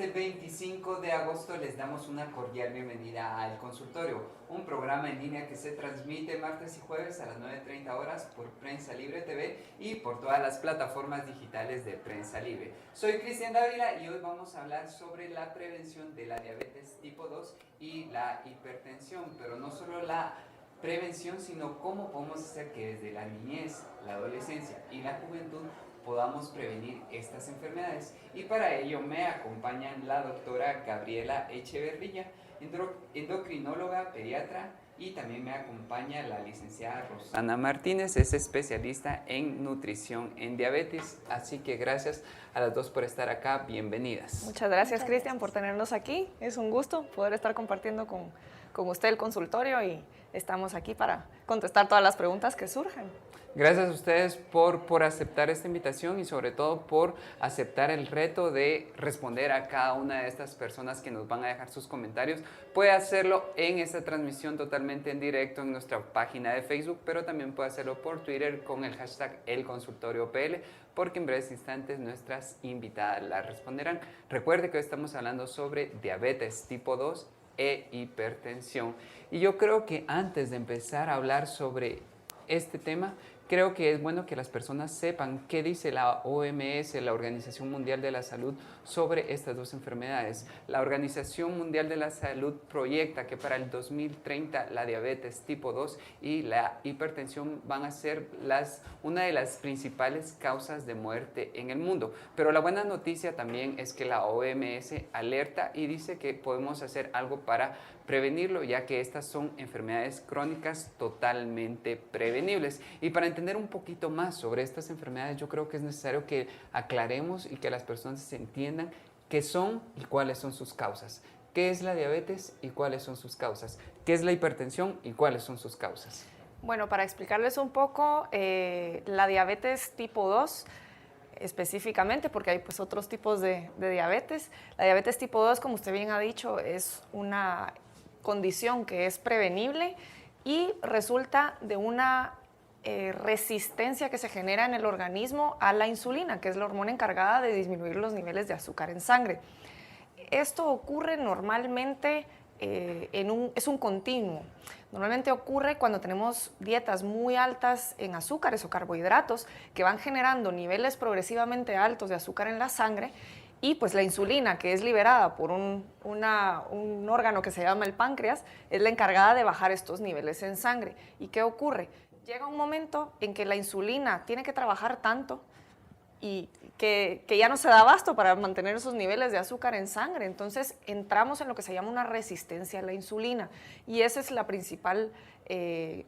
este 25 de agosto les damos una cordial bienvenida al Consultorio, un programa en línea que se transmite martes y jueves a las 9:30 horas por Prensa Libre TV y por todas las plataformas digitales de Prensa Libre. Soy Cristian Dávila y hoy vamos a hablar sobre la prevención de la diabetes tipo 2 y la hipertensión, pero no solo la prevención, sino cómo podemos hacer que desde la niñez, la adolescencia y la juventud podamos prevenir estas enfermedades. Y para ello me acompañan la doctora Gabriela Echeverría, endocrinóloga, pediatra, y también me acompaña la licenciada Rosana Martínez, es especialista en nutrición en diabetes. Así que gracias a las dos por estar acá, bienvenidas. Muchas gracias, Cristian, por tenernos aquí. Es un gusto poder estar compartiendo con usted el consultorio y estamos aquí para contestar todas las preguntas que surjan. Gracias a ustedes por aceptar esta invitación y sobre todo por aceptar el reto de responder a cada una de estas personas que nos van a dejar sus comentarios. Puede hacerlo en esta transmisión totalmente en directo en nuestra página de Facebook, pero también puede hacerlo por Twitter con el hashtag ElConsultorioPL, porque en breves instantes nuestras invitadas la responderán. Recuerde que hoy estamos hablando sobre diabetes tipo 2 e hipertensión. Y yo creo que antes de empezar a hablar sobre este tema, creo que es bueno que las personas sepan qué dice la OMS, la Organización Mundial de la Salud, sobre estas dos enfermedades. La Organización Mundial de la Salud proyecta que para el 2030 la diabetes tipo 2 y la hipertensión van a ser una de las principales causas de muerte en el mundo. Pero la buena noticia también es que la OMS alerta y dice que podemos hacer algo para prevenirlo, ya que estas son enfermedades crónicas totalmente prevenibles. Y para entender un poquito más sobre estas enfermedades, yo creo que es necesario que aclaremos y que las personas entiendan qué son y cuáles son sus causas. ¿Qué es la diabetes y cuáles son sus causas? ¿Qué es la hipertensión y cuáles son sus causas? Bueno, para explicarles un poco, la diabetes tipo 2 específicamente, porque hay pues otros tipos de diabetes. La diabetes tipo 2, como usted bien ha dicho, es una condición que es prevenible y resulta de una resistencia que se genera en el organismo a la insulina, que es la hormona encargada de disminuir los niveles de azúcar en sangre. Esto ocurre normalmente, es un continuo. Normalmente ocurre cuando tenemos dietas muy altas en azúcares o carbohidratos que van generando niveles progresivamente altos de azúcar en la sangre, y pues la insulina, que es liberada por un órgano que se llama el páncreas, es la encargada de bajar estos niveles en sangre. ¿Y qué ocurre? Llega un momento en que la insulina tiene que trabajar tanto y que ya no se da abasto para mantener esos niveles de azúcar en sangre. Entonces entramos en lo que se llama una resistencia a la insulina, y esa es la principal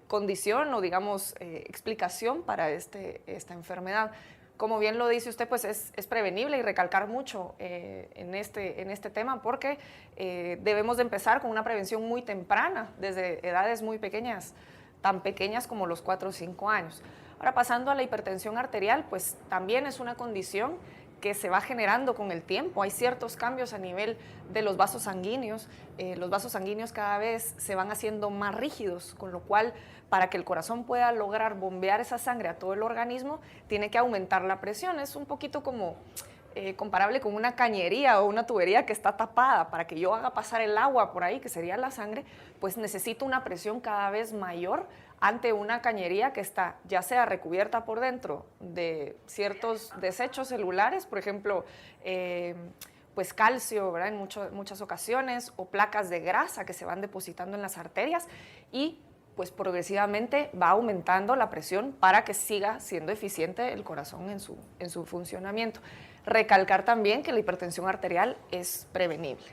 condición o digamos explicación para esta enfermedad. Como bien lo dice usted, pues es prevenible, y recalcar mucho en este tema, porque debemos de empezar con una prevención muy temprana, desde edades muy pequeñas, tan pequeñas como los 4 o 5 años. Ahora, pasando a la hipertensión arterial, pues también es una condición que se va generando con el tiempo. Hay ciertos cambios a nivel de los vasos sanguíneos. Los vasos sanguíneos cada vez se van haciendo más rígidos, con lo cual, para que el corazón pueda lograr bombear esa sangre a todo el organismo, tiene que aumentar la presión. Es un poquito como comparable con una cañería o una tubería que está tapada. Para que yo haga pasar el agua por ahí, que sería la sangre, pues necesito una presión cada vez mayor ante una cañería que está ya sea recubierta por dentro de ciertos desechos celulares, por ejemplo, pues calcio, ¿verdad? En muchas ocasiones, o placas de grasa que se van depositando en las arterias, y pues progresivamente va aumentando la presión para que siga siendo eficiente el corazón en su funcionamiento. Recalcar también que la hipertensión arterial es prevenible.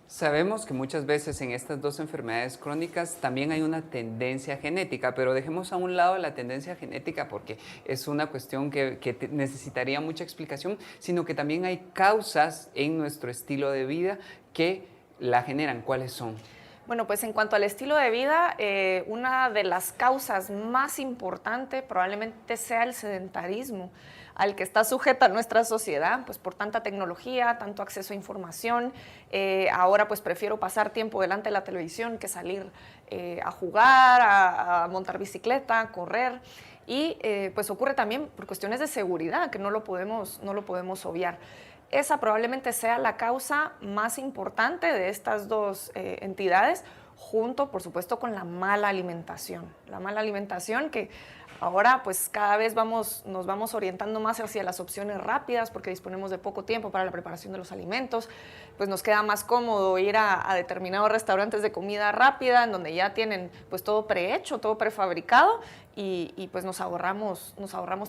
Sabemos que muchas veces en estas dos enfermedades crónicas también hay una tendencia genética, pero dejemos a un lado la tendencia genética porque es una cuestión que necesitaría mucha explicación, sino que también hay causas en nuestro estilo de vida que la generan. ¿Cuáles son? Bueno, pues en cuanto al estilo de vida, una de las causas más importantes probablemente sea el sedentarismo al que está sujeta nuestra sociedad, pues por tanta tecnología, tanto acceso a información. Ahora pues prefiero pasar tiempo delante de la televisión que salir a jugar, a montar bicicleta, a correr. Y pues ocurre también por cuestiones de seguridad, que no lo podemos obviar. esa probablemente sea la causa más importante de estas dos entidades, junto, por supuesto, con la mala alimentación. La mala alimentación que ahora pues cada vez nos vamos orientando más hacia las opciones rápidas porque disponemos de poco tiempo para la preparación de los alimentos, pues nos queda más cómodo ir a determinados restaurantes de comida rápida en donde ya tienen pues todo prehecho, todo prefabricado y pues nos ahorramos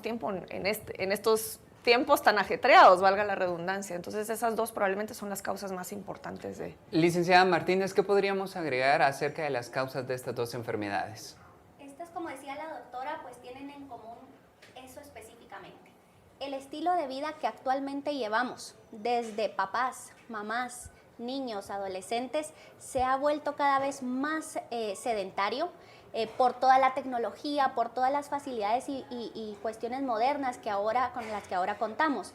tiempo en estos tiempos tan ajetreados, valga la redundancia. Entonces esas dos probablemente son las causas más importantes de... Licenciada Martínez, ¿qué podríamos agregar acerca de las causas de estas dos enfermedades? Estas, como decía la doctora, pues tienen en común eso específicamente. El estilo de vida que actualmente llevamos, desde papás, mamás, niños, adolescentes, se ha vuelto cada vez más sedentario, por toda la tecnología, por todas las facilidades y cuestiones modernas con las que ahora contamos.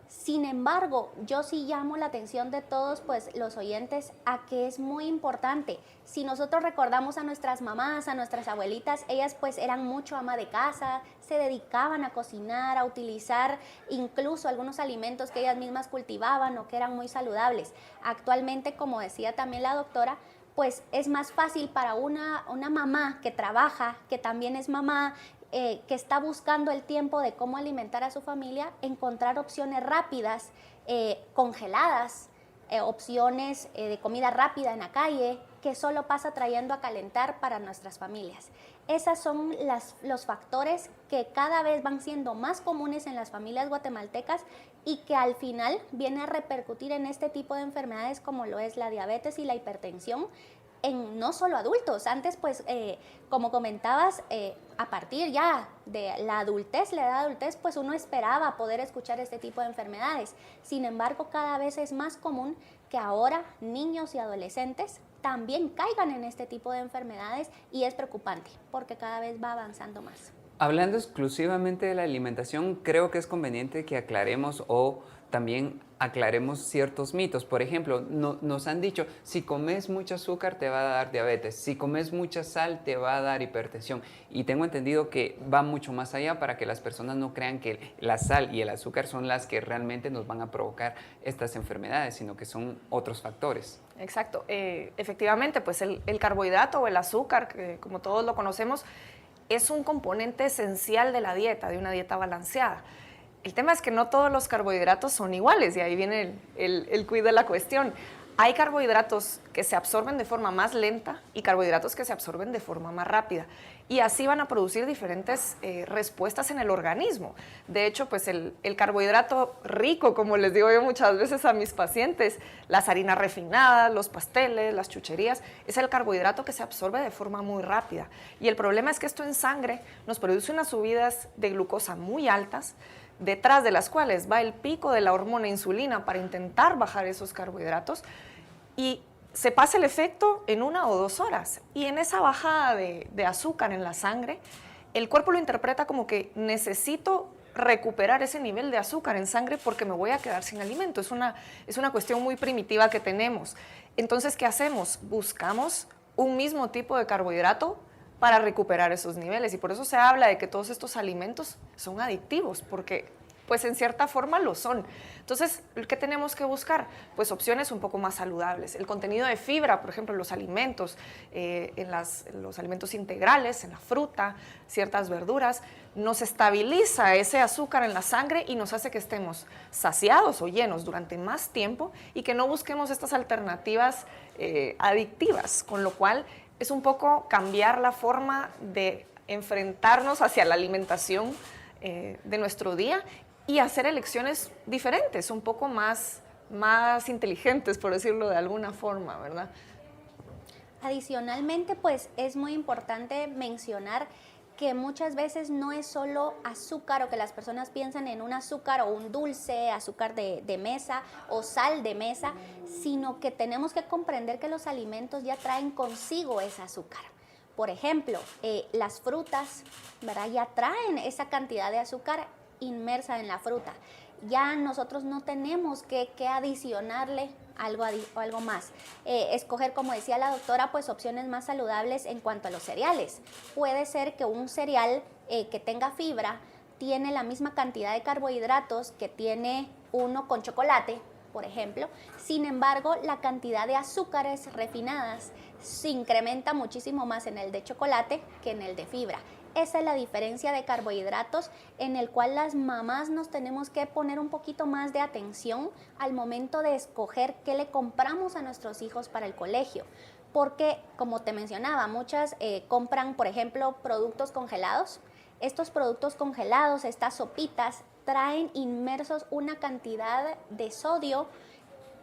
Sin embargo, yo sí llamo la atención de todos pues, los oyentes a que es muy importante. Si nosotros recordamos a nuestras mamás, a nuestras abuelitas, ellas pues eran mucho ama de casa, se dedicaban a cocinar, a utilizar incluso algunos alimentos que ellas mismas cultivaban o que eran muy saludables. Actualmente, como decía también la doctora, pues es más fácil para una mamá que trabaja, que también es mamá, que está buscando el tiempo de cómo alimentar a su familia, encontrar opciones rápidas, congeladas, opciones de comida rápida en la calle, que solo pasa trayendo a calentar para nuestras familias. Esos son los factores que cada vez van siendo más comunes en las familias guatemaltecas y que al final viene a repercutir en este tipo de enfermedades como lo es la diabetes y la hipertensión, en no solo adultos. Antes, pues, como comentabas, a partir ya de la adultez, la edad adultez, pues uno esperaba poder escuchar este tipo de enfermedades. Sin embargo, cada vez es más común que ahora niños y adolescentes también caigan en este tipo de enfermedades y es preocupante porque cada vez va avanzando más. Hablando exclusivamente de la alimentación, creo que es conveniente que aclaremos o también aclaremos ciertos mitos. Por ejemplo, nos han dicho, si comes mucho azúcar te va a dar diabetes, si comes mucha sal te va a dar hipertensión. Y tengo entendido que va mucho más allá para que las personas no crean que la sal y el azúcar son las que realmente nos van a provocar estas enfermedades, sino que son otros factores. Exacto. Efectivamente, pues el carbohidrato o el azúcar, que como todos lo conocemos, es un componente esencial de la dieta, de una dieta balanceada. El tema es que no todos los carbohidratos son iguales y ahí viene el quid de la cuestión. Hay carbohidratos que se absorben de forma más lenta y carbohidratos que se absorben de forma más rápida. Y así van a producir diferentes respuestas en el organismo. De hecho, pues el carbohidrato rico, como les digo yo muchas veces a mis pacientes, las harinas refinadas, los pasteles, las chucherías, es el carbohidrato que se absorbe de forma muy rápida. Y el problema es que esto en sangre nos produce unas subidas de glucosa muy altas, detrás de las cuales va el pico de la hormona insulina para intentar bajar esos carbohidratos y se pasa el efecto en 1 o 2 horas. Y en esa bajada de azúcar en la sangre, el cuerpo lo interpreta como que necesito recuperar ese nivel de azúcar en sangre porque me voy a quedar sin alimento. Es una cuestión muy primitiva que tenemos. Entonces, ¿qué hacemos? Buscamos un mismo tipo de carbohidrato para recuperar esos niveles y por eso se habla de que todos estos alimentos son adictivos porque pues en cierta forma lo son. Entonces, ¿qué tenemos que buscar? Pues opciones un poco más saludables. El contenido de fibra, por ejemplo, en los alimentos, en los alimentos integrales, en la fruta, ciertas verduras, nos estabiliza ese azúcar en la sangre y nos hace que estemos saciados o llenos durante más tiempo y que no busquemos estas alternativas adictivas, con lo cual es un poco cambiar la forma de enfrentarnos hacia la alimentación de nuestro día y hacer elecciones diferentes, un poco más inteligentes, por decirlo de alguna forma, ¿verdad? Adicionalmente, pues es muy importante mencionar que muchas veces no es solo azúcar o que las personas piensan en un azúcar o un dulce, azúcar de mesa o sal de mesa, sino que tenemos que comprender que los alimentos ya traen consigo ese azúcar. Por ejemplo, las frutas, ¿verdad? Ya traen esa cantidad de azúcar inmersa en la fruta. Ya nosotros no tenemos que adicionarle algo más. Escoger, como decía la doctora, pues opciones más saludables en cuanto a los cereales. Puede ser que un cereal que tenga fibra tiene la misma cantidad de carbohidratos que tiene uno con chocolate, por ejemplo. Sin embargo, la cantidad de azúcares refinadas se incrementa muchísimo más en el de chocolate que en el de fibra. Esa es la diferencia de carbohidratos en el cual las mamás nos tenemos que poner un poquito más de atención al momento de escoger qué le compramos a nuestros hijos para el colegio. Porque, como te mencionaba, muchas compran, por ejemplo, productos congelados. Estos productos congelados, estas sopitas, traen inmersos una cantidad de sodio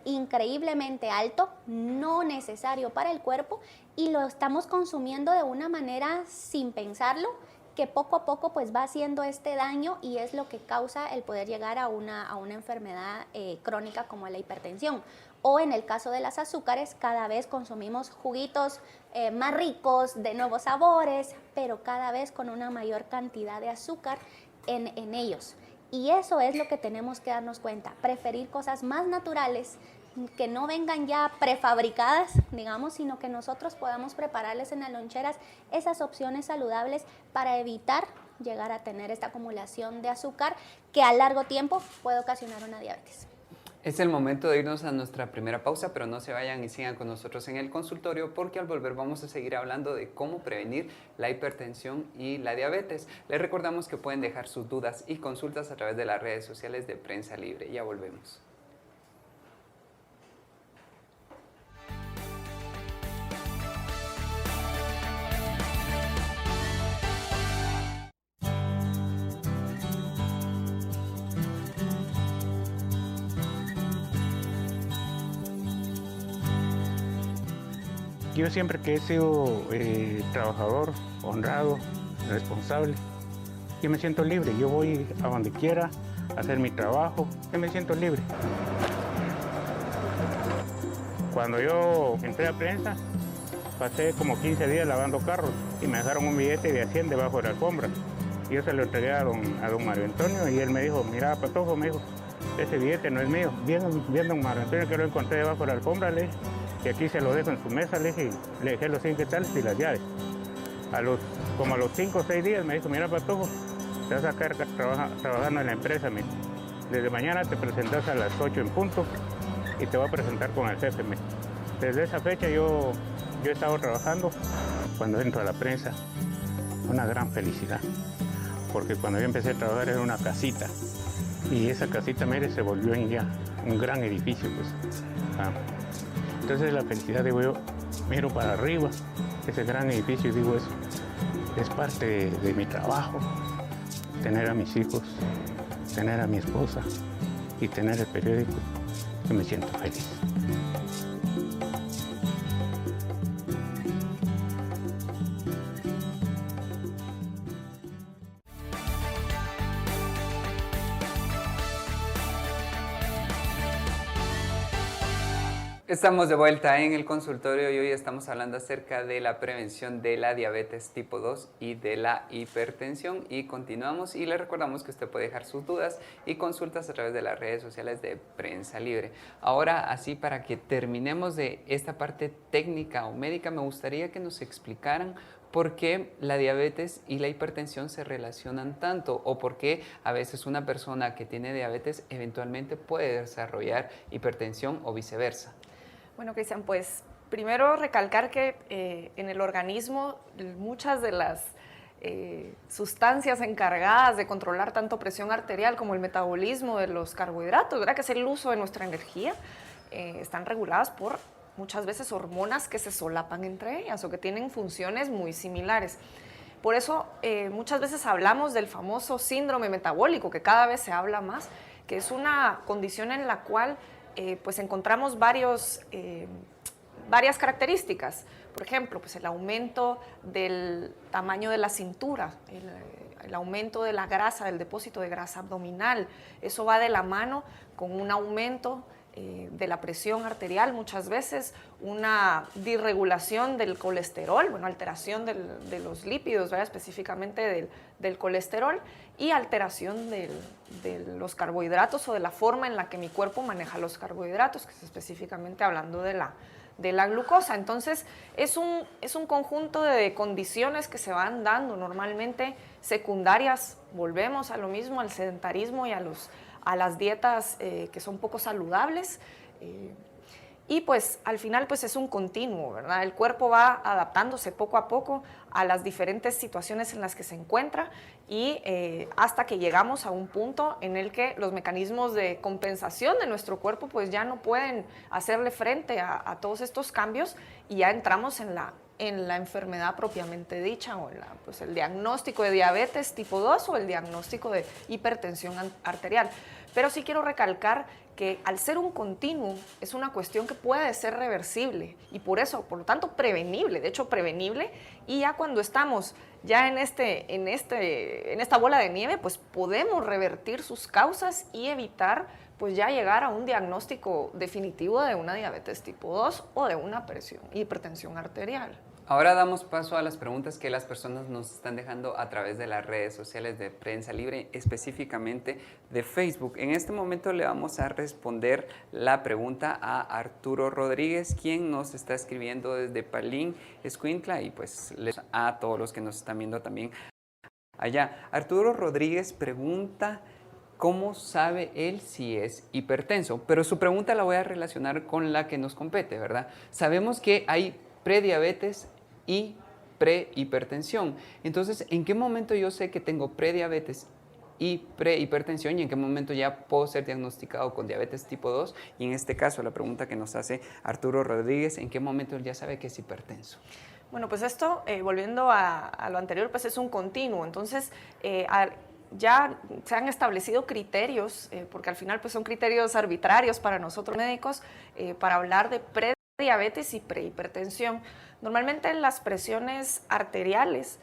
increíblemente alto, no necesario para el cuerpo, y lo estamos consumiendo de una manera sin pensarlo, que poco a poco pues va haciendo este daño y es lo que causa el poder llegar a una enfermedad crónica como la hipertensión. O en el caso de las azúcares, cada vez consumimos juguitos más ricos, de nuevos sabores, pero cada vez con una mayor cantidad de azúcar en ellos. Y eso es lo que tenemos que darnos cuenta, preferir cosas más naturales, que no vengan ya prefabricadas, digamos, sino que nosotros podamos prepararles en las loncheras esas opciones saludables para evitar llegar a tener esta acumulación de azúcar que a largo tiempo puede ocasionar una diabetes. Es el momento de irnos a nuestra primera pausa, pero no se vayan y sigan con nosotros en el consultorio porque al volver vamos a seguir hablando de cómo prevenir la hipertensión y la diabetes. Les recordamos que pueden dejar sus dudas y consultas a través de las redes sociales de Prensa Libre. Ya volvemos. Yo siempre que he sido trabajador, honrado, responsable, yo me siento libre. Yo voy a donde quiera a hacer mi trabajo, yo me siento libre. Cuando yo entré a prensa, pasé como 15 días lavando carros y me dejaron un billete de 100 debajo de la alfombra. Y yo se lo entregué a don Mario Antonio y él me dijo, mira, Patojo, me dijo, ese billete no es mío. Bien, don Mario Antonio, que lo encontré debajo de la alfombra, le dije. Y aquí se lo dejo en su mesa, le dije, le dejé los 5 quetzales y las llaves. Como a los 5 o 6 días me dijo, mira Patojo, te vas a quedar trabajando en la empresa, me dijo. Desde mañana te presentas a las 8 en punto y te voy a presentar con el jefe, me dijo. Desde esa fecha yo he estado trabajando. Cuando entro a la prensa, una gran felicidad, porque cuando yo empecé a trabajar era una casita y esa casita, mire, se volvió en ya un gran edificio, pues. Entonces la felicidad, digo yo, miro para arriba, ese gran edificio y digo, eso es parte de mi trabajo, tener a mis hijos, tener a mi esposa y tener el periódico, y me siento feliz. Estamos de vuelta en el consultorio y hoy estamos hablando acerca de la prevención de la diabetes tipo 2 y de la hipertensión y continuamos y le recordamos que usted puede dejar sus dudas y consultas a través de las redes sociales de Prensa Libre. Ahora, así para que terminemos de esta parte técnica o médica, me gustaría que nos explicaran por qué la diabetes y la hipertensión se relacionan tanto o por qué a veces una persona que tiene diabetes eventualmente puede desarrollar hipertensión o viceversa. Bueno, Cristian, pues primero recalcar que en el organismo muchas de las sustancias encargadas de controlar tanto presión arterial como el metabolismo de los carbohidratos, ¿verdad? Que es el uso de nuestra energía, están reguladas por muchas veces hormonas que se solapan entre ellas o que tienen funciones muy similares. Por eso muchas veces hablamos del famoso síndrome metabólico, que cada vez se habla más, que es una condición en la cual pues encontramos varias características. Por ejemplo, pues el aumento del tamaño de la cintura, el aumento de la grasa, del depósito de grasa abdominal. Eso va de la mano con un aumento de la presión arterial, muchas veces una disregulación del colesterol, bueno, alteración de los lípidos, ¿verdad? Específicamente del colesterol y alteración de los carbohidratos o de la forma en la que mi cuerpo maneja los carbohidratos, que es específicamente hablando de la glucosa. Entonces, es un conjunto de condiciones que se van dando normalmente secundarias, volvemos a lo mismo, al sedentarismo y a a las dietas que son poco saludables. Y pues al final pues es un continuo, ¿verdad? El cuerpo va adaptándose poco a poco a las diferentes situaciones en las que se encuentra y hasta que llegamos a un punto en el que los mecanismos de compensación de nuestro cuerpo pues ya no pueden hacerle frente a todos estos cambios y ya entramos en la enfermedad propiamente dicha o pues el diagnóstico de diabetes tipo 2 o el diagnóstico de hipertensión arterial. Pero sí quiero recalcar que al ser un continuo es una cuestión que puede ser reversible y por eso, por lo tanto, prevenible, de hecho prevenible, y ya cuando estamos ya en esta bola de nieve, pues podemos revertir sus causas y evitar pues ya llegar a un diagnóstico definitivo de una diabetes tipo 2 o de una hipertensión arterial. Ahora damos paso a las preguntas que las personas nos están dejando a través de las redes sociales de Prensa Libre, específicamente de Facebook. En este momento le vamos a responder la pregunta a Arturo Rodríguez, quien nos está escribiendo desde Palín, Escuintla, y pues a todos los que nos están viendo también allá. Arturo Rodríguez pregunta cómo sabe él si es hipertenso, pero su pregunta la voy a relacionar con la que nos compete, ¿verdad? Sabemos que hay prediabetes y prehipertensión. Entonces, ¿en qué momento yo sé que tengo prediabetes y prehipertensión y en qué momento ya puedo ser diagnosticado con diabetes tipo 2? Y en este caso, la pregunta que nos hace Arturo Rodríguez, ¿en qué momento él ya sabe que es hipertenso? Bueno, pues esto, volviendo a lo anterior, pues es un continuo. Entonces, ya se han establecido criterios, porque al final pues son criterios arbitrarios para nosotros médicos, para hablar de prediabetes y prehipertensión. Normalmente las presiones arteriales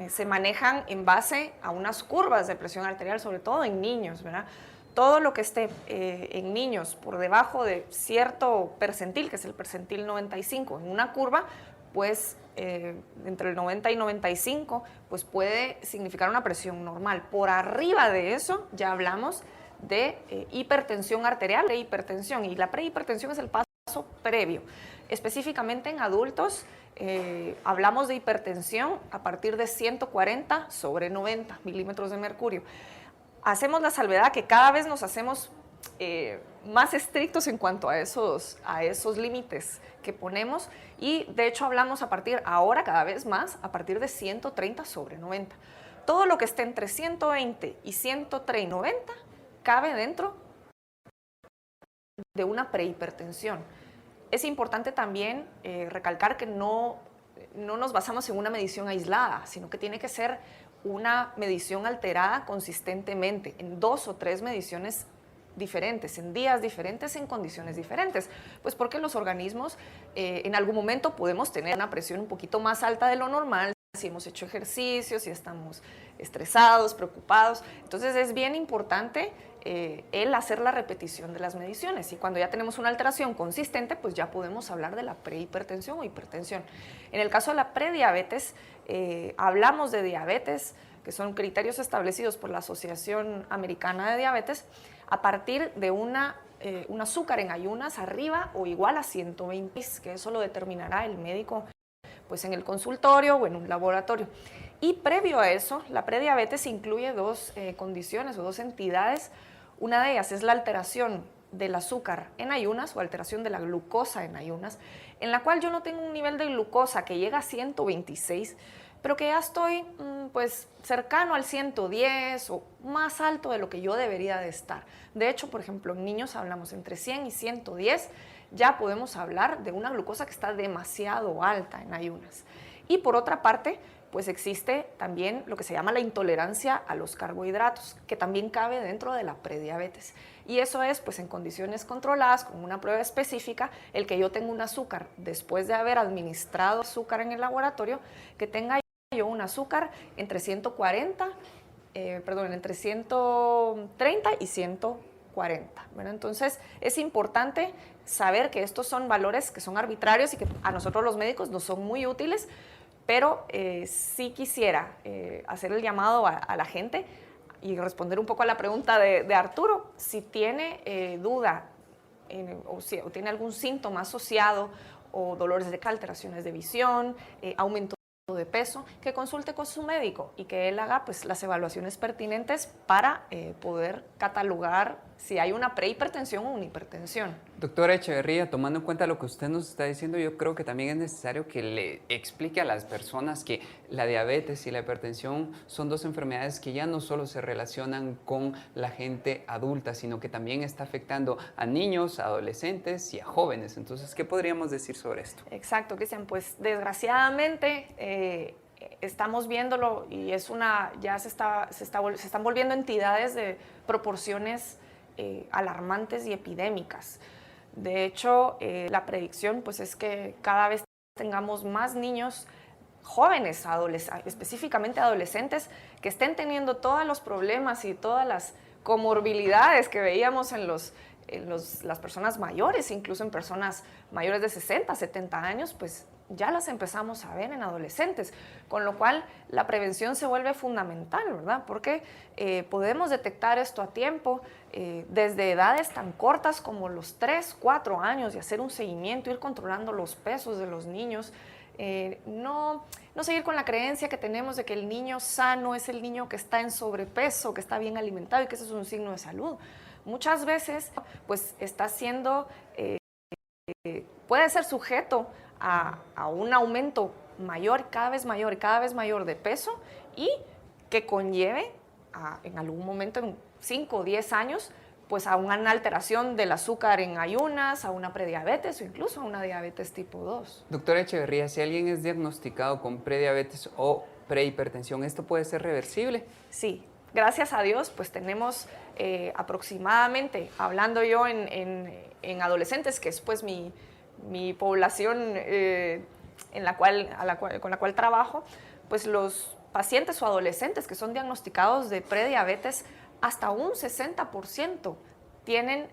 se manejan en base a unas curvas de presión arterial, sobre todo en niños, ¿verdad? Todo lo que esté en niños por debajo de cierto percentil, que es el percentil 95, en una curva, pues entre el 90 y 95, pues puede significar una presión normal. Por arriba de eso ya hablamos de hipertensión arterial e hipertensión, y la prehipertensión es el paso previo. Específicamente en adultos hablamos de hipertensión a partir de 140 sobre 90 milímetros de mercurio. Hacemos la salvedad que cada vez nos hacemos más estrictos en cuanto a esos límites que ponemos, y de hecho hablamos ahora cada vez más a partir de 130 sobre 90. Todo lo que esté entre 120 y 130 90 cabe dentro de una prehipertensión. Es importante también recalcar que no nos basamos en una medición aislada, sino que tiene que ser una medición alterada consistentemente, en 2 o 3 mediciones diferentes, en días diferentes, en condiciones diferentes. Pues porque los organismos en algún momento podemos tener una presión un poquito más alta de lo normal, si hemos hecho ejercicio, si estamos estresados, preocupados. Entonces es bien importante el hacer la repetición de las mediciones, y cuando ya tenemos una alteración consistente, pues ya podemos hablar de la prehipertensión o hipertensión. En el caso de la prediabetes, hablamos de diabetes, que son criterios establecidos por la Asociación Americana de Diabetes, a partir de un azúcar en ayunas arriba o igual a 120, que eso lo determinará el médico pues en el consultorio o en un laboratorio. Y previo a eso, la prediabetes incluye 2 condiciones o 2 entidades. Una de ellas es la alteración del azúcar en ayunas o alteración de la glucosa en ayunas, en la cual yo no tengo un nivel de glucosa que llega a 126, pero que ya estoy pues cercano al 110 o más alto de lo que yo debería de estar. De hecho, por ejemplo, en niños hablamos entre 100 y 110, ya podemos hablar de una glucosa que está demasiado alta en ayunas. Y por otra parte, pues existe también lo que se llama la intolerancia a los carbohidratos, que también cabe dentro de la prediabetes. Y eso es, pues en condiciones controladas, con una prueba específica, el que yo tenga un azúcar, después de haber administrado azúcar en el laboratorio, que tenga yo un azúcar entre 130 y 140. Bueno, entonces es importante saber que estos son valores que son arbitrarios y que a nosotros los médicos nos son muy útiles, pero sí quisiera hacer el llamado a la gente y responder un poco a la pregunta de Arturo, si tiene duda o tiene algún síntoma asociado o dolores de cabeza, alteraciones de visión, aumento de peso, que consulte con su médico y que él haga pues las evaluaciones pertinentes para poder catalogar si hay una prehipertensión o una hipertensión. Doctora Echeverría, tomando en cuenta lo que usted nos está diciendo, yo creo que también es necesario que le explique a las personas que la diabetes y la hipertensión son dos enfermedades que ya no solo se relacionan con la gente adulta, sino que también está afectando a niños, a adolescentes y a jóvenes. Entonces, ¿qué podríamos decir sobre esto? Exacto, Cristian. Pues desgraciadamente estamos viéndolo y ya se están volviendo entidades de proporciones alarmantes y epidémicas. De hecho, la predicción pues, es que cada vez tengamos más niños jóvenes, específicamente adolescentes, que estén teniendo todos los problemas y todas las comorbilidades que veíamos en las personas mayores, incluso en personas mayores de 60, 70 años, pues ya las empezamos a ver en adolescentes, con lo cual la prevención se vuelve fundamental, ¿verdad? Porque podemos detectar esto a tiempo, desde edades tan cortas como los 3, 4 años, y hacer un seguimiento, ir controlando los pesos de los niños, no seguir con la creencia que tenemos de que el niño sano es el niño que está en sobrepeso, que está bien alimentado y que eso es un signo de salud. Muchas veces pues está siendo, puede ser sujeto a un aumento mayor, cada vez mayor de peso, y que conlleve en algún momento, en 5 o 10 años, pues a una alteración del azúcar en ayunas, a una prediabetes o incluso a una diabetes tipo 2. Doctora Echeverría, si alguien es diagnosticado con prediabetes o prehipertensión, ¿esto puede ser reversible? Sí, gracias a Dios, pues tenemos aproximadamente, hablando yo en adolescentes, que es pues mi población con la cual trabajo, pues los pacientes o adolescentes que son diagnosticados de prediabetes, hasta un 60% tienen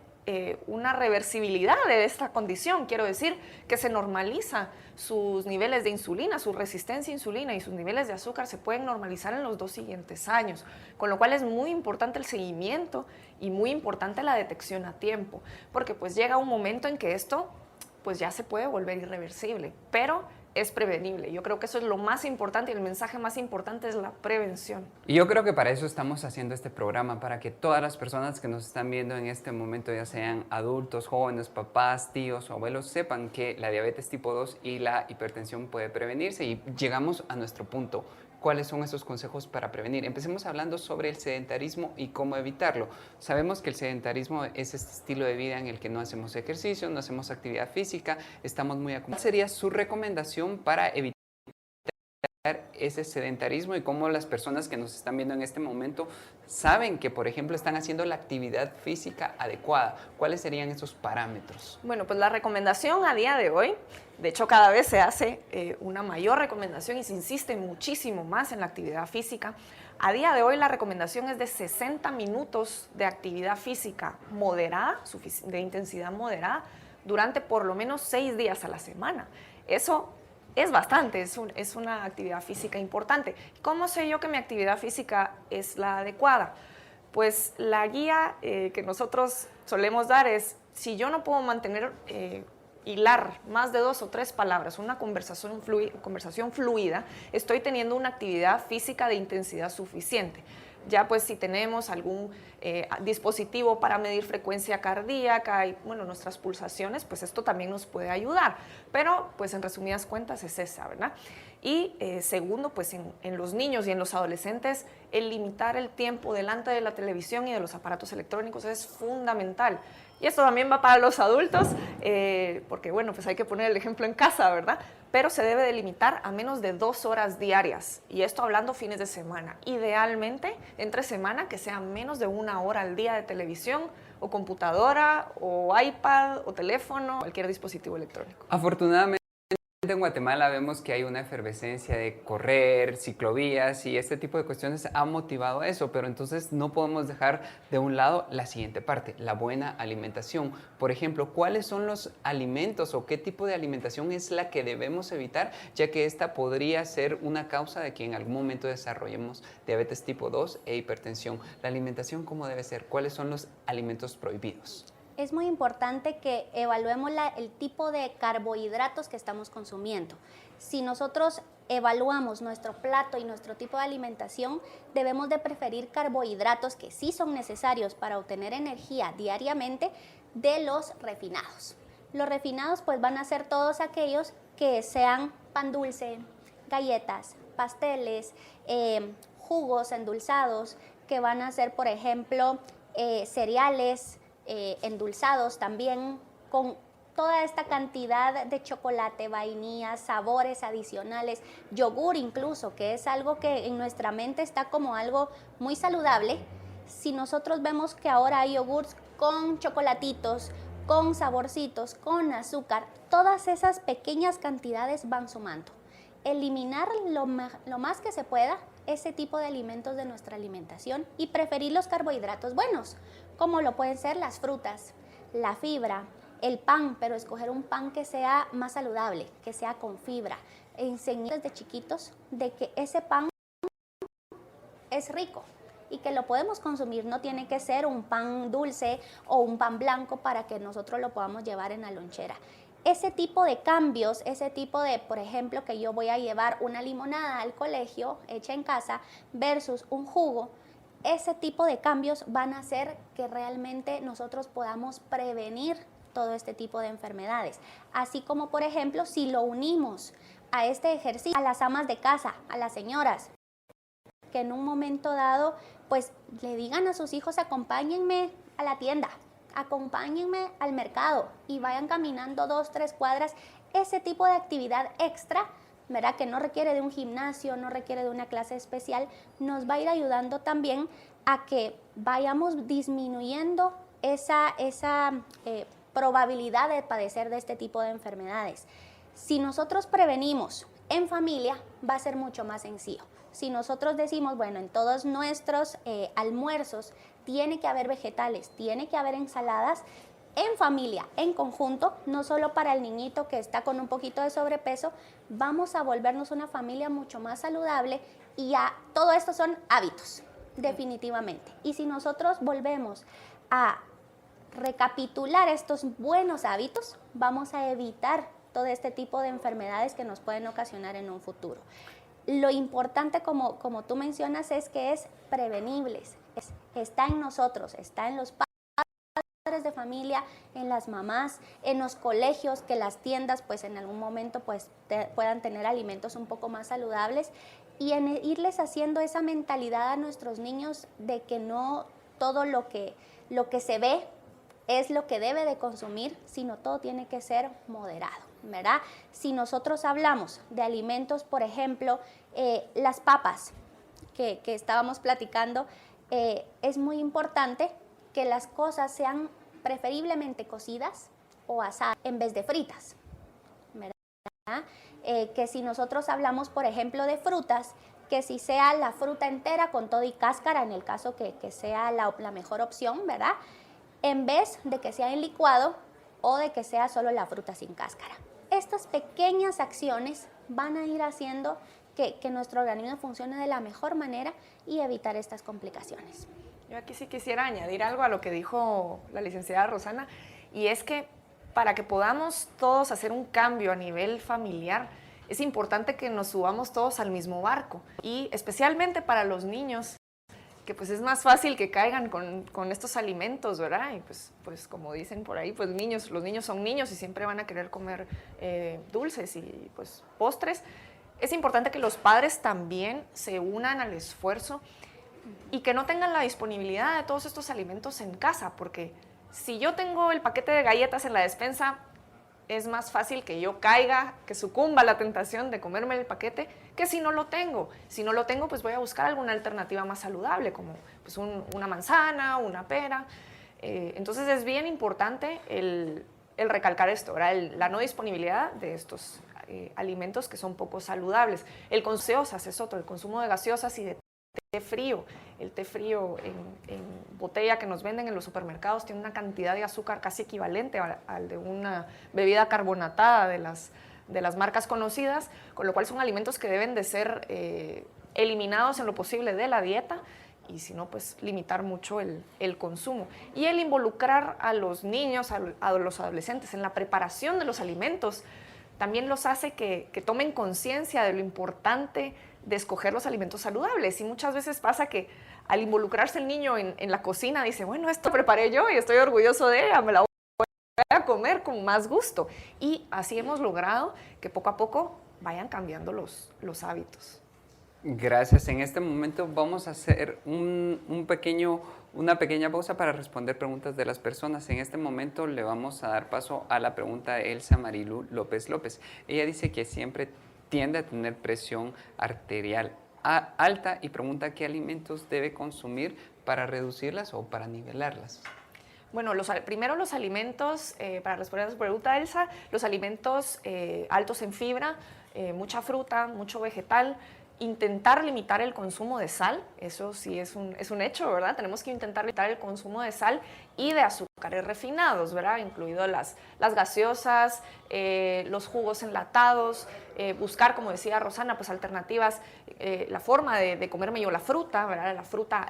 una reversibilidad de esta condición. Quiero decir que se normaliza sus niveles de insulina, su resistencia a insulina y sus niveles de azúcar se pueden normalizar en los 2 siguientes años, con lo cual es muy importante el seguimiento y muy importante la detección a tiempo, porque pues llega un momento en que esto pues ya se puede volver irreversible, pero es prevenible. Yo creo que eso es lo más importante y el mensaje más importante es la prevención. Y yo creo que para eso estamos haciendo este programa, para que todas las personas que nos están viendo en este momento, ya sean adultos, jóvenes, papás, tíos o abuelos, sepan que la diabetes tipo 2 y la hipertensión puede prevenirse. Y llegamos a nuestro punto. ¿Cuáles son esos consejos para prevenir? Empecemos hablando sobre el sedentarismo y cómo evitarlo. Sabemos que el sedentarismo es este estilo de vida en el que no hacemos ejercicio, no hacemos actividad física, estamos muy acumulados. ¿Cuál sería su recomendación para evitar ese sedentarismo y cómo las personas que nos están viendo en este momento saben que, por ejemplo, están haciendo la actividad física adecuada? ¿Cuáles serían esos parámetros? Bueno, pues la recomendación a día de hoy, de hecho cada vez se hace una mayor recomendación y se insiste muchísimo más en la actividad física. A día de hoy la recomendación es de 60 minutos de actividad física moderada, de intensidad moderada, durante por lo menos 6 días a la semana. Eso es bastante, es una actividad física importante. ¿Cómo sé yo que mi actividad física es la adecuada? Pues la guía que nosotros solemos dar es, si yo no puedo mantener, hilar más de 2 o 3 palabras, una conversación fluida, estoy teniendo una actividad física de intensidad suficiente. Ya pues si tenemos algún dispositivo para medir frecuencia cardíaca y bueno, nuestras pulsaciones, pues esto también nos puede ayudar. Pero pues en resumidas cuentas es esa, ¿verdad? Y segundo, pues en los niños y en los adolescentes, el limitar el tiempo delante de la televisión y de los aparatos electrónicos es fundamental. Y esto también va para los adultos, porque bueno, pues hay que poner el ejemplo en casa, ¿verdad? Pero se debe de limitar a menos de 2 horas diarias, y esto hablando fines de semana. Idealmente, entre semana, que sea menos de 1 hora al día de televisión, o computadora, o iPad, o teléfono, cualquier dispositivo electrónico. Afortunadamente, en Guatemala vemos que hay una efervescencia de correr, ciclovías y este tipo de cuestiones ha motivado eso, pero entonces no podemos dejar de un lado la siguiente parte, la buena alimentación. Por ejemplo, ¿cuáles son los alimentos o qué tipo de alimentación es la que debemos evitar, ya que esta podría ser una causa de que en algún momento desarrollemos diabetes tipo 2 e hipertensión? La alimentación, ¿cómo debe ser? ¿Cuáles son los alimentos prohibidos? es muy importante que evaluemos el tipo de carbohidratos que estamos consumiendo. Si nosotros evaluamos nuestro plato y nuestro tipo de alimentación, debemos de preferir carbohidratos que sí son necesarios para obtener energía diariamente de los refinados. Los refinados pues van a ser todos aquellos que sean pan dulce, galletas, pasteles, jugos endulzados, que van a ser, por ejemplo, cereales endulzados también, con toda esta cantidad de chocolate, vainilla, sabores adicionales, yogur incluso, que es algo que en nuestra mente está como algo muy saludable. Si nosotros vemos que ahora hay yogurts con chocolatitos, con saborcitos, con azúcar, todas esas pequeñas cantidades van sumando. Eliminar lo más que se pueda ese tipo de alimentos de nuestra alimentación y preferir los carbohidratos buenos, como lo pueden ser las frutas, la fibra, el pan, pero escoger un pan que sea más saludable, que sea con fibra. Enseñar desde chiquitos de que ese pan es rico y que lo podemos consumir, no tiene que ser un pan dulce o un pan blanco para que nosotros lo podamos llevar en la lonchera. Ese tipo de cambios, ese tipo de, por ejemplo, que yo voy a llevar una limonada al colegio hecha en casa versus un jugo, ese tipo de cambios van a hacer que realmente nosotros podamos prevenir todo este tipo de enfermedades. Así como, por ejemplo, si lo unimos a este ejercicio, a las amas de casa, a las señoras, que en un momento dado, pues le digan a sus hijos, acompáñenme a la tienda, acompáñenme al mercado y vayan caminando 2, 3 cuadras, ese tipo de actividad extra, ¿verdad? Que no requiere de un gimnasio, no requiere de una clase especial, nos va a ir ayudando también a que vayamos disminuyendo esa probabilidad de padecer de este tipo de enfermedades. Si nosotros prevenimos en familia, va a ser mucho más sencillo. Si nosotros decimos, bueno, en todos nuestros almuerzos tiene que haber vegetales, tiene que haber ensaladas, en familia, en conjunto, no solo para el niñito que está con un poquito de sobrepeso, vamos a volvernos una familia mucho más saludable y ya todo esto son hábitos, definitivamente. Y si nosotros volvemos a recapitular estos buenos hábitos, vamos a evitar todo este tipo de enfermedades que nos pueden ocasionar en un futuro. Lo importante, como tú mencionas, es que es prevenible, está en nosotros, está en los padres de familia, en las mamás, en los colegios, que las tiendas pues en algún momento pues puedan tener alimentos un poco más saludables y en irles haciendo esa mentalidad a nuestros niños de que no todo lo que se ve es lo que debe de consumir, sino todo tiene que ser moderado, ¿verdad? Si nosotros hablamos de alimentos, por ejemplo, las papas que estábamos platicando, es muy importante que las cosas sean preferiblemente cocidas o asadas en vez de fritas, ¿verdad? Que si nosotros hablamos, por ejemplo, de frutas, que si sea la fruta entera con todo y cáscara, en el caso que sea la mejor opción, ¿verdad? En vez de que sea en licuado o de que sea solo la fruta sin cáscara. Estas pequeñas acciones van a ir haciendo que nuestro organismo funcione de la mejor manera y evitar estas complicaciones. Yo aquí sí quisiera añadir algo a lo que dijo la licenciada Rosana, y es que para que podamos todos hacer un cambio a nivel familiar, es importante que nos subamos todos al mismo barco, y especialmente para los niños, que pues es más fácil que caigan con estos alimentos, ¿verdad? Y pues como dicen por ahí, pues los niños son niños y siempre van a querer comer dulces y pues postres. Es importante que los padres también se unan al esfuerzo y que no tengan la disponibilidad de todos estos alimentos en casa, porque si yo tengo el paquete de galletas en la despensa, es más fácil que yo caiga, que sucumba a la tentación de comerme el paquete, que si no lo tengo. Si no lo tengo, pues voy a buscar alguna alternativa más saludable, como pues una manzana, una pera. Entonces es bien importante el recalcar esto, ¿verdad? La no disponibilidad de estos alimentos que son poco saludables. El consumo de gaseosas es otro, el consumo de gaseosas y de té frío. El té frío en botella que nos venden en los supermercados tiene una cantidad de azúcar casi equivalente al de una bebida carbonatada de las marcas conocidas, con lo cual son alimentos que deben de ser eliminados en lo posible de la dieta y si no, pues limitar mucho el consumo. Y el involucrar a los niños, a los adolescentes en la preparación de los alimentos, también los hace que tomen conciencia de lo importante de escoger los alimentos saludables. Y muchas veces pasa que al involucrarse el niño en la cocina, dice, bueno, esto preparé yo y estoy orgulloso de ella, me la voy a comer con más gusto. Y así hemos logrado que poco a poco vayan cambiando los hábitos. Gracias. En este momento vamos a hacer una pequeña pausa para responder preguntas de las personas. En este momento le vamos a dar paso a la pregunta de Elsa Marilu López López. Ella dice que siempre tiende a tener presión arterial alta y pregunta qué alimentos debe consumir para reducirlas o para nivelarlas. Bueno, primero los alimentos, para responder a su pregunta, Elsa, los alimentos altos en fibra, mucha fruta, mucho vegetal. Intentar limitar el consumo de sal, eso sí es un hecho, ¿verdad? Tenemos que intentar limitar el consumo de sal y de azúcares refinados, ¿verdad? Incluido las gaseosas, los jugos enlatados, buscar, como decía Rosana, pues alternativas, la forma de comerme yo la fruta, ¿verdad?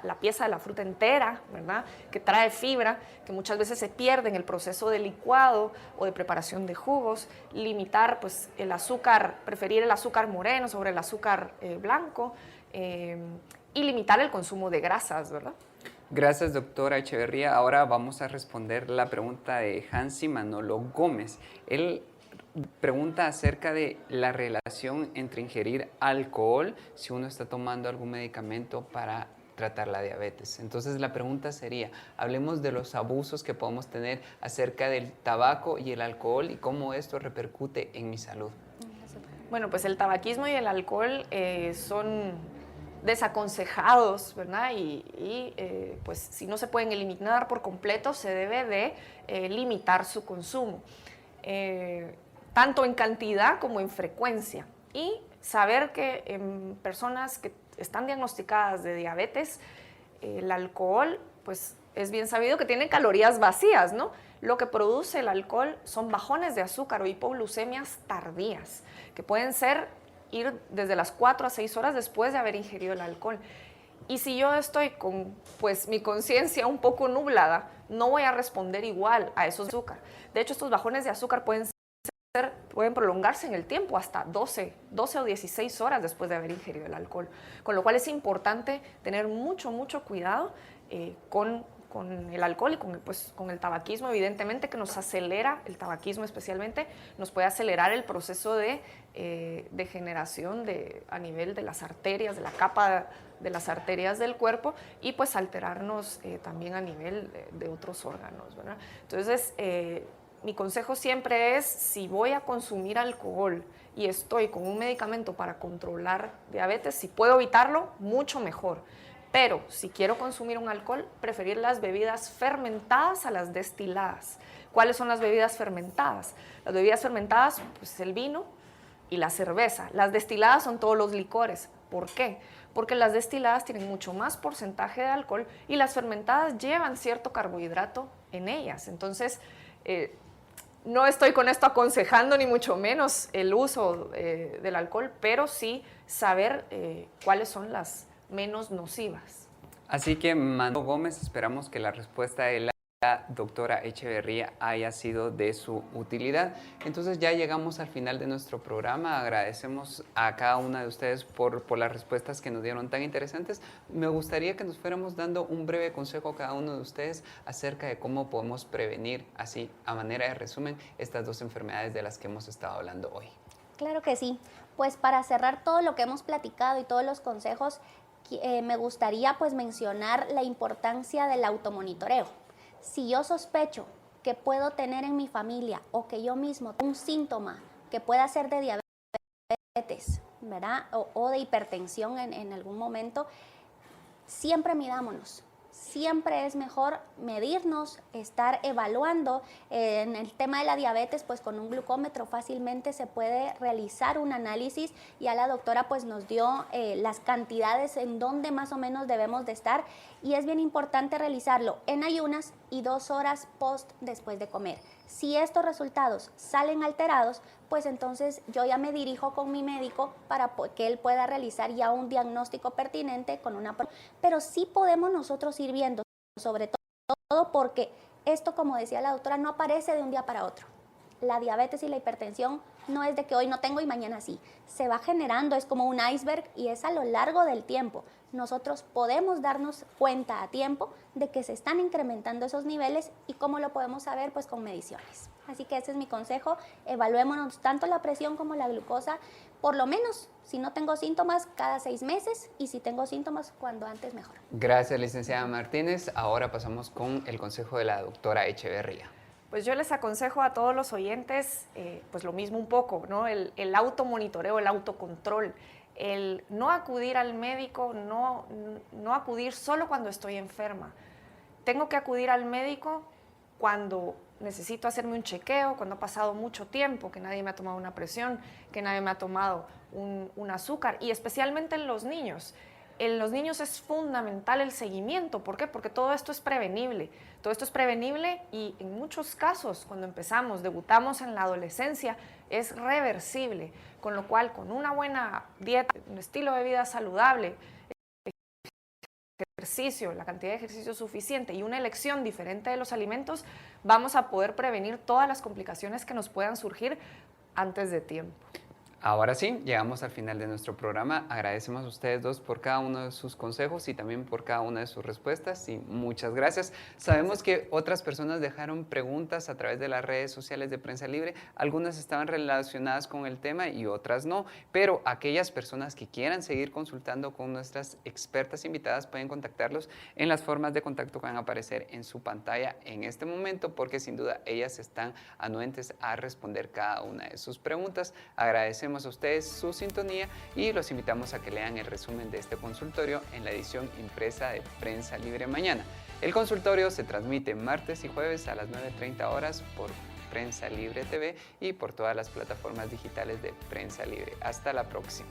La pieza de la fruta entera, ¿verdad? Que trae fibra, que muchas veces se pierde en el proceso de licuado o de preparación de jugos. Limitar, pues, el azúcar, preferir el azúcar moreno sobre el azúcar blanco, y limitar el consumo de grasas, ¿verdad? Gracias, doctora Echeverría. Ahora vamos a responder la pregunta de Hansi Manolo Gómez. Él pregunta acerca de la relación entre ingerir alcohol si uno está tomando algún medicamento para tratar la diabetes. Entonces la pregunta sería, hablemos de los abusos que podemos tener acerca del tabaco y el alcohol y cómo esto repercute en mi salud. Bueno, pues el tabaquismo y el alcohol son desaconsejados, ¿verdad? Pues si no se pueden eliminar por completo, se debe de limitar su consumo, tanto en cantidad como en frecuencia. Y saber que en personas que están diagnosticadas de diabetes, el alcohol, pues es bien sabido que tiene calorías vacías, ¿no? Lo que produce el alcohol son bajones de azúcar o hipoglucemias tardías, que pueden ir desde las 4 a 6 horas después de haber ingerido el alcohol. Y si yo estoy con, pues, mi conciencia un poco nublada, no voy a responder igual a esos azúcar. De hecho, estos bajones de azúcar pueden prolongarse en el tiempo hasta 12 o 16 horas después de haber ingerido el alcohol. Con lo cual es importante tener mucho cuidado con el alcohol y con el tabaquismo, evidentemente, que nos acelera, el tabaquismo especialmente, nos puede acelerar el proceso de degeneración a nivel de las arterias, de la capa de las arterias del cuerpo, y pues alterarnos también a nivel de otros órganos, ¿verdad? Entonces, mi consejo siempre es, si voy a consumir alcohol y estoy con un medicamento para controlar diabetes, si puedo evitarlo, mucho mejor. Pero si quiero consumir un alcohol, preferir las bebidas fermentadas a las destiladas. ¿Cuáles son las bebidas fermentadas? Las bebidas fermentadas, pues el vino y la cerveza. Las destiladas son todos los licores. ¿Por qué? Porque las destiladas tienen mucho más porcentaje de alcohol y las fermentadas llevan cierto carbohidrato en ellas. Entonces, no estoy con esto aconsejando ni mucho menos el uso del alcohol, pero sí saber cuáles son las menos nocivas. Así que, Manolo Gómez, esperamos que la respuesta de la doctora Echeverría haya sido de su utilidad. Entonces ya llegamos al final de nuestro programa. Agradecemos a cada una de ustedes por las respuestas que nos dieron tan interesantes. Me gustaría que nos fuéramos dando un breve consejo a cada uno de ustedes acerca de cómo podemos prevenir, así a manera de resumen, estas dos enfermedades de las que hemos estado hablando hoy. Claro que sí. Pues para cerrar todo lo que hemos platicado y todos los consejos, me gustaría pues mencionar la importancia del automonitoreo. Si yo sospecho que puedo tener en mi familia o que yo mismo tengo un síntoma que pueda ser de diabetes, ¿verdad? O de hipertensión en algún momento, siempre midámonos. Siempre es mejor medirnos, estar evaluando. En el tema de la diabetes, pues con un glucómetro fácilmente se puede realizar un análisis. Ya la doctora pues nos dio las cantidades en donde más o menos debemos de estar, y es bien importante realizarlo en ayunas y 2 horas después de comer. Si estos resultados salen alterados, pues entonces yo ya me dirijo con mi médico para que él pueda realizar ya un diagnóstico pertinente con una prueba. Pero sí podemos nosotros ir viendo, sobre todo porque esto, como decía la doctora, no aparece de un día para otro. La diabetes y la hipertensión no es de que hoy no tengo y mañana sí. Se va generando, es como un iceberg y es a lo largo del tiempo. Nosotros podemos darnos cuenta a tiempo de que se están incrementando esos niveles y cómo lo podemos saber, pues con mediciones. Así que ese es mi consejo, evaluémonos tanto la presión como la glucosa, por lo menos, si no tengo síntomas, cada 6 meses y si tengo síntomas, cuando antes mejor. Gracias, licenciada Martínez. Ahora pasamos con el consejo de la doctora Echeverría. Pues yo les aconsejo a todos los oyentes, pues lo mismo un poco, ¿no? El automonitoreo, el autocontrol, el no acudir al médico, no acudir solo cuando estoy enferma. Tengo que acudir al médico cuando necesito hacerme un chequeo, cuando ha pasado mucho tiempo, que nadie me ha tomado una presión, que nadie me ha tomado un azúcar, y especialmente en los niños. En los niños es fundamental el seguimiento. ¿Por qué? Porque todo esto es prevenible. Todo esto es prevenible y en muchos casos, cuando empezamos, debutamos en la adolescencia, es reversible. Con lo cual, con una buena dieta, un estilo de vida saludable, ejercicio, la cantidad de ejercicio suficiente y una elección diferente de los alimentos, vamos a poder prevenir todas las complicaciones que nos puedan surgir antes de tiempo. Ahora sí, llegamos al final de nuestro programa. Agradecemos a ustedes dos por cada uno de sus consejos y también por cada una de sus respuestas, y muchas gracias. Sabemos que otras personas dejaron preguntas a través de las redes sociales de Prensa Libre. Algunas estaban relacionadas con el tema y otras no, pero aquellas personas que quieran seguir consultando con nuestras expertas invitadas pueden contactarlos en las formas de contacto que van a aparecer en su pantalla en este momento, porque sin duda ellas están anuentes a responder cada una de sus preguntas. Agradecemos a ustedes su sintonía y los invitamos a que lean el resumen de este consultorio en la edición impresa de Prensa Libre mañana. El consultorio se transmite martes y jueves a las 9:30 horas por Prensa Libre TV y por todas las plataformas digitales de Prensa Libre. Hasta la próxima.